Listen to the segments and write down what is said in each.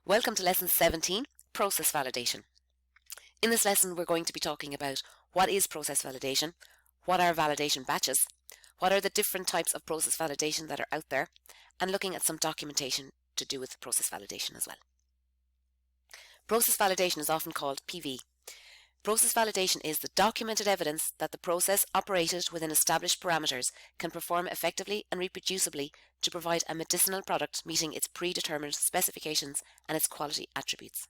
Welcome to Lesson 17, Process Validation. In this lesson we're going to be talking about what is process validation, what are validation batches, what are the different types of process validation that are out there, and looking at some documentation to do with process validation as well. Process validation is often called PV. Process validation is the documented evidence that the process operated within established parameters can perform effectively and reproducibly to provide a medicinal product meeting its predetermined specifications and its quality attributes.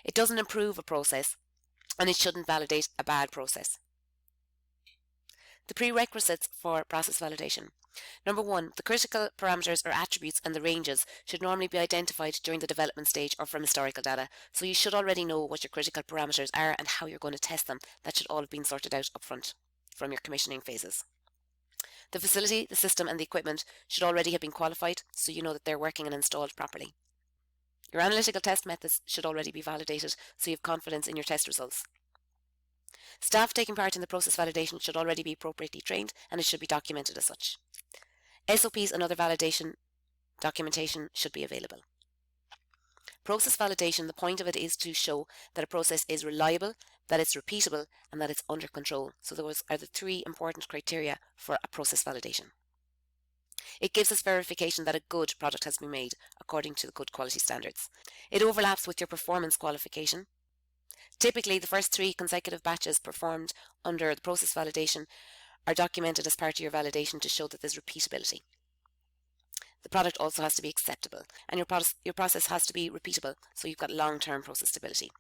It doesn't improve a process, and it shouldn't validate a bad process. The prerequisites for process validation. Number 1, the critical parameters or attributes and the ranges should normally be identified during the development stage or from historical data, so you should already know what your critical parameters are and how you're going to test them. That should all have been sorted out up front from your commissioning phases. The facility, the system and the equipment should already have been qualified, so you know that they're working and installed properly. Your analytical test methods should already be validated, so you have confidence in your test results. Staff taking part in the process validation should already be appropriately trained, and it should be documented as such. SOPs and other validation documentation should be available. Process validation, the point of it is to show that a process is reliable, that it's repeatable, and that it's under control. So those are the 3 important criteria for a process validation. It gives us verification that a good product has been made according to the good quality standards. It overlaps with your performance qualification. Typically, the first 3 consecutive batches performed under the process validation are documented as part of your validation to show that there's repeatability. The product also has to be acceptable, and your process has to be repeatable, so you've got long-term process stability.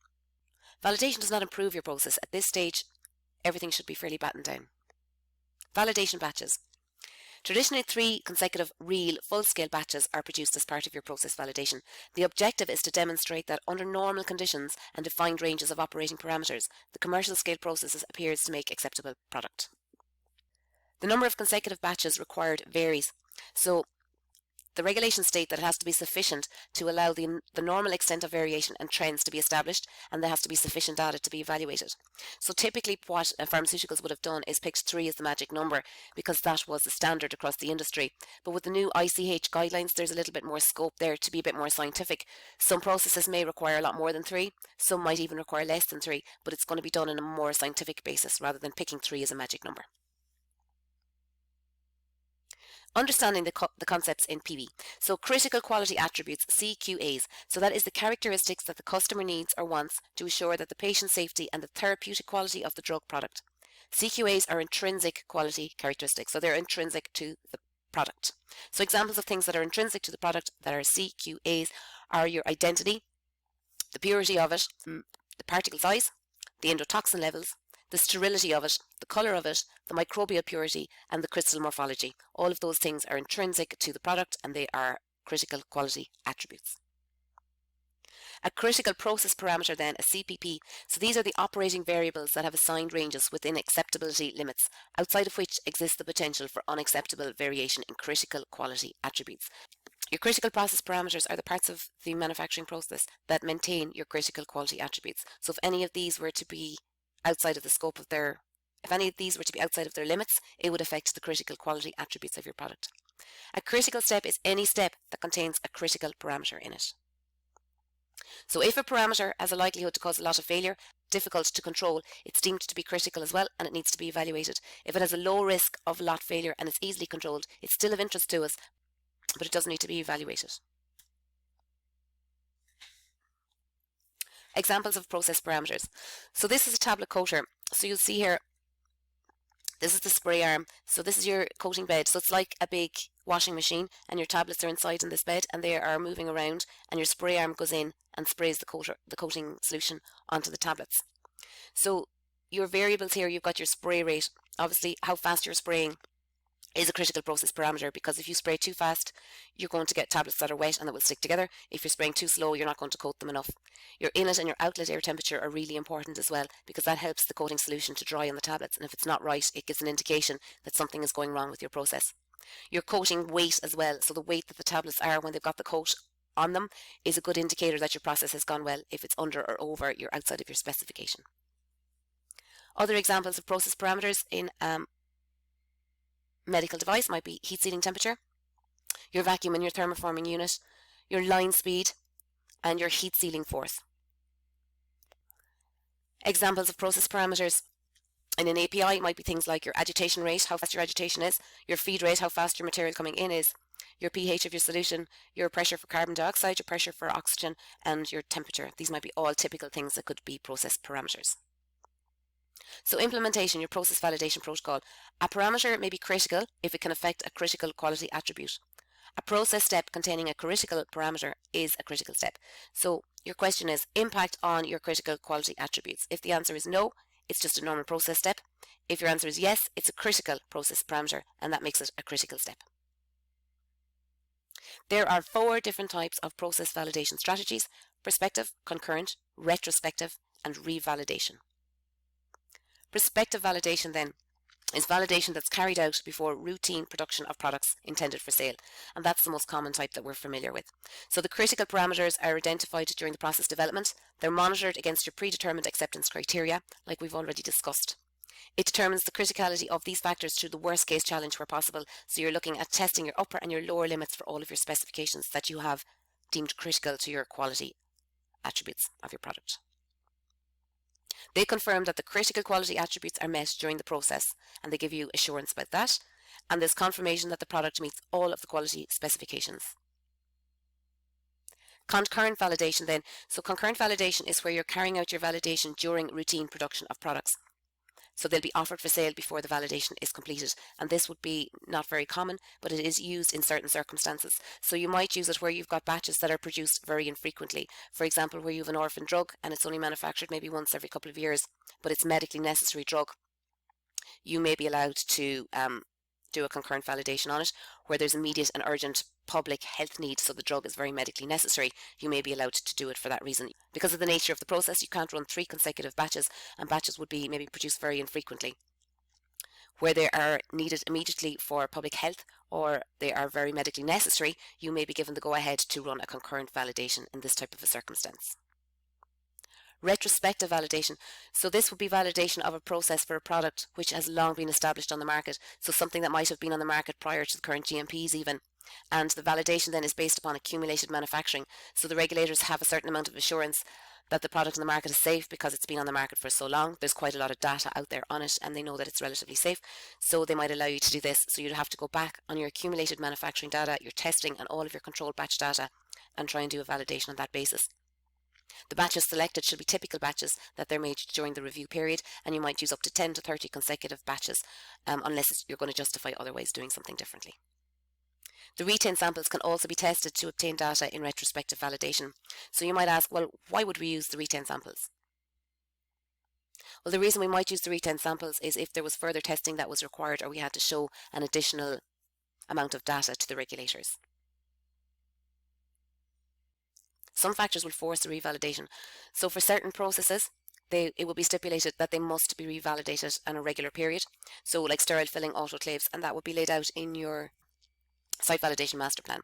Validation does not improve your process. At this stage, everything should be fairly battened down. Validation batches. Traditionally, 3 consecutive real full-scale batches are produced as part of your process validation. The objective is to demonstrate that under normal conditions and defined ranges of operating parameters, the commercial scale processes appears to make acceptable product. The number of consecutive batches required varies, so the regulations state that it has to be sufficient to allow the normal extent of variation and trends to be established, and there has to be sufficient data to be evaluated. So typically what pharmaceuticals would have done is picked 3 as the magic number because that was the standard across the industry. But with the new ICH guidelines, there's a little bit more scope there to be a bit more scientific. Some processes may require a lot more than 3, some might even require less than 3, but it's going to be done on a more scientific basis rather than picking 3 as a magic number. Understanding the concepts in PV. So critical quality attributes, CQAs. So that is the characteristics that the customer needs or wants to assure that the patient safety and the therapeutic quality of the drug product. CQAs are intrinsic quality characteristics, so they're intrinsic to the product. So examples of things that are intrinsic to the product that are CQAs are your identity, the purity of it, the particle size, the endotoxin levels, the sterility of it, the colour of it, the microbial purity, and the crystal morphology. All of those things are intrinsic to the product and they are critical quality attributes. A critical process parameter then, a CPP. So these are the operating variables that have assigned ranges within acceptability limits, outside of which exists the potential for unacceptable variation in critical quality attributes. Your critical process parameters are the parts of the manufacturing process that maintain your critical quality attributes. So if any of these were to be outside of the scope of if any of these were to be outside of their limits, it would affect the critical quality attributes of your product. A critical step is any step that contains a critical parameter in it. So if a parameter has a likelihood to cause a lot of failure, difficult to control, it's deemed to be critical as well and it needs to be evaluated. If it has a low risk of lot failure and it's easily controlled, it's still of interest to us, but it does need to be evaluated. Examples of process parameters. So this is a tablet coater. So you'll see here, this is the spray arm. So this is your coating bed. So it's like a big washing machine and your tablets are inside in this bed and they are moving around and your spray arm goes in and sprays the coating solution onto the tablets. So your variables here, you've got your spray rate. Obviously how fast you're spraying is a critical process parameter, because if you spray too fast, you're going to get tablets that are wet and that will stick together. If you're spraying too slow, you're not going to coat them enough. Your inlet and your outlet air temperature are really important as well, because that helps the coating solution to dry on the tablets, and if it's not right, it gives an indication that something is going wrong with your process. Your coating weight as well, so the weight that the tablets are when they've got the coat on them is a good indicator that your process has gone well. If it's under or over, you're outside of your specification. Other examples of process parameters in medical device might be heat sealing temperature, your vacuum and your thermoforming unit, your line speed, and your heat sealing force. Examples of process parameters in an API might be things like your agitation rate, how fast your agitation is, your feed rate, how fast your material coming in is, your pH of your solution, your pressure for carbon dioxide, your pressure for oxygen, and your temperature. These might be all typical things that could be process parameters. So implementation, your process validation protocol. A parameter may be critical if it can affect a critical quality attribute. A process step containing a critical parameter is a critical step. So your question is impact on your critical quality attributes. If the answer is no, it's just a normal process step. If your answer is yes, it's a critical process parameter, and that makes it a critical step. There are 4 different types of process validation strategies: prospective, concurrent, retrospective, and revalidation. Prospective validation then is validation that's carried out before routine production of products intended for sale, and that's the most common type that we're familiar with. So the critical parameters are identified during the process development. They're monitored against your predetermined acceptance criteria, like we've already discussed. It determines the criticality of these factors to the worst case challenge where possible. So you're looking at testing your upper and your lower limits for all of your specifications that you have deemed critical to your quality attributes of your product. They confirm that the critical quality attributes are met during the process, and they give you assurance about that. And there's confirmation that the product meets all of the quality specifications. Concurrent validation then. So concurrent validation is where you're carrying out your validation during routine production of products. So they'll be offered for sale before the validation is completed. And this would be not very common, but it is used in certain circumstances. So you might use it where you've got batches that are produced very infrequently. For example, where you have an orphan drug and it's only manufactured maybe once every couple of years, but it's medically necessary drug. You may be allowed to do a concurrent validation on it, where there's immediate and urgent public health need, so the drug is very medically necessary. You may be allowed to do it for that reason. Because of the nature of the process, you can't run 3 consecutive batches, and batches would be maybe produced very infrequently. Where they are needed immediately for public health or they are very medically necessary, you may be given the go-ahead to run a concurrent validation in this type of a circumstance. Retrospective validation. So this would be validation of a process for a product which has long been established on the market. So something that might have been on the market prior to the current GMPs even. And the validation then is based upon accumulated manufacturing. So the regulators have a certain amount of assurance that the product on the market is safe because it's been on the market for so long. There's quite a lot of data out there on it and they know that it's relatively safe. So they might allow you to do this. So you'd have to go back on your accumulated manufacturing data, your testing and all of your controlled batch data and try and do a validation on that basis. The batches selected should be typical batches that they're made during the review period, and you might use up to 10 to 30 consecutive batches unless you're going to justify otherwise doing something differently. The retained samples can also be tested to obtain data in retrospective validation. So you might ask, well, why would we use the retained samples? Well, the reason we might use the retained samples is if there was further testing that was required or we had to show an additional amount of data to the regulators. Some factors will force the revalidation. So for certain processes, it will be stipulated that they must be revalidated on a regular period. So like sterile filling autoclaves, and that would be laid out in your site validation master plan.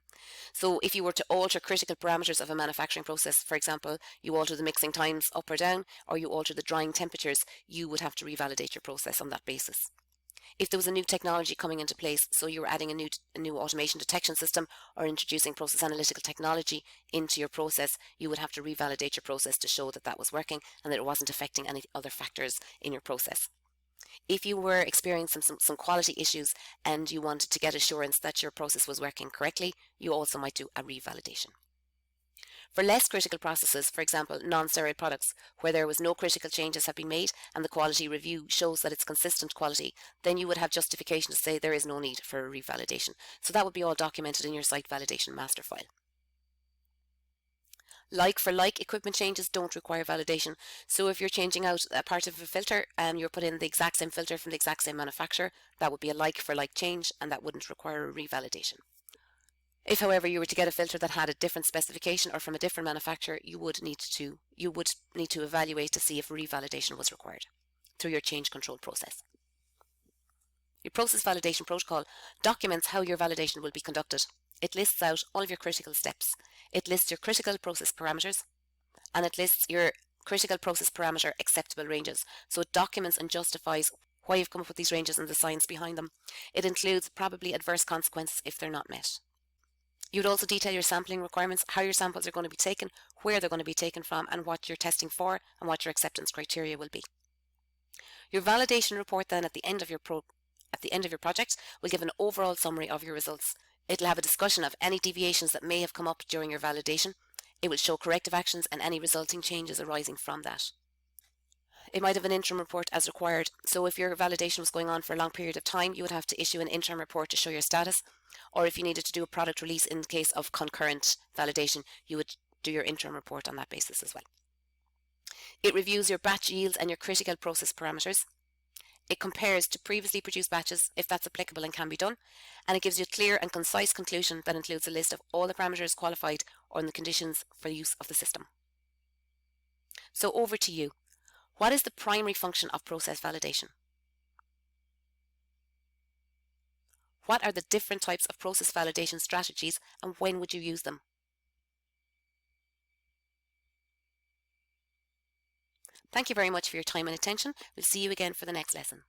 So if you were to alter critical parameters of a manufacturing process, for example, you alter the mixing times up or down, or you alter the drying temperatures, you would have to revalidate your process on that basis. If there was a new technology coming into place, so you were adding a new automation detection system or introducing process analytical technology into your process, you would have to revalidate your process to show that that was working and that it wasn't affecting any other factors in your process. If you were experiencing some quality issues and you wanted to get assurance that your process was working correctly, you also might do a revalidation. For less critical processes, for example, non-sterile products, where there was no critical changes have been made and the quality review shows that it's consistent quality, then you would have justification to say there is no need for a revalidation. So that would be all documented in your site validation master file. Like for like equipment changes don't require validation. So if you're changing out a part of a filter and you're putting in the exact same filter from the exact same manufacturer, that would be a like for like change and that wouldn't require a revalidation. If, however, you were to get a filter that had a different specification or from a different manufacturer, you would need to evaluate to see if revalidation was required through your change control process. Your process validation protocol documents how your validation will be conducted. It lists out all of your critical steps. It lists your critical process parameters and it lists your critical process parameter acceptable ranges. So it documents and justifies why you've come up with these ranges and the science behind them. It includes probably adverse consequences if they're not met. You would also detail your sampling requirements, how your samples are going to be taken, where they're going to be taken from, and what you're testing for, and what your acceptance criteria will be. Your validation report then at the end of your project will give an overall summary of your results. It'll have a discussion of any deviations that may have come up during your validation. It will show corrective actions and any resulting changes arising from that. It might have an interim report as required. So if your validation was going on for a long period of time, you would have to issue an interim report to show your status. Or if you needed to do a product release in case of concurrent validation, you would do your interim report on that basis as well. It reviews your batch yields and your critical process parameters. It compares to previously produced batches if that's applicable and can be done. And it gives you a clear and concise conclusion that includes a list of all the parameters qualified or in the conditions for use of the system. So over to you. What is the primary function of process validation? What are the different types of process validation strategies and when would you use them? Thank you very much for your time and attention. We'll see you again for the next lesson.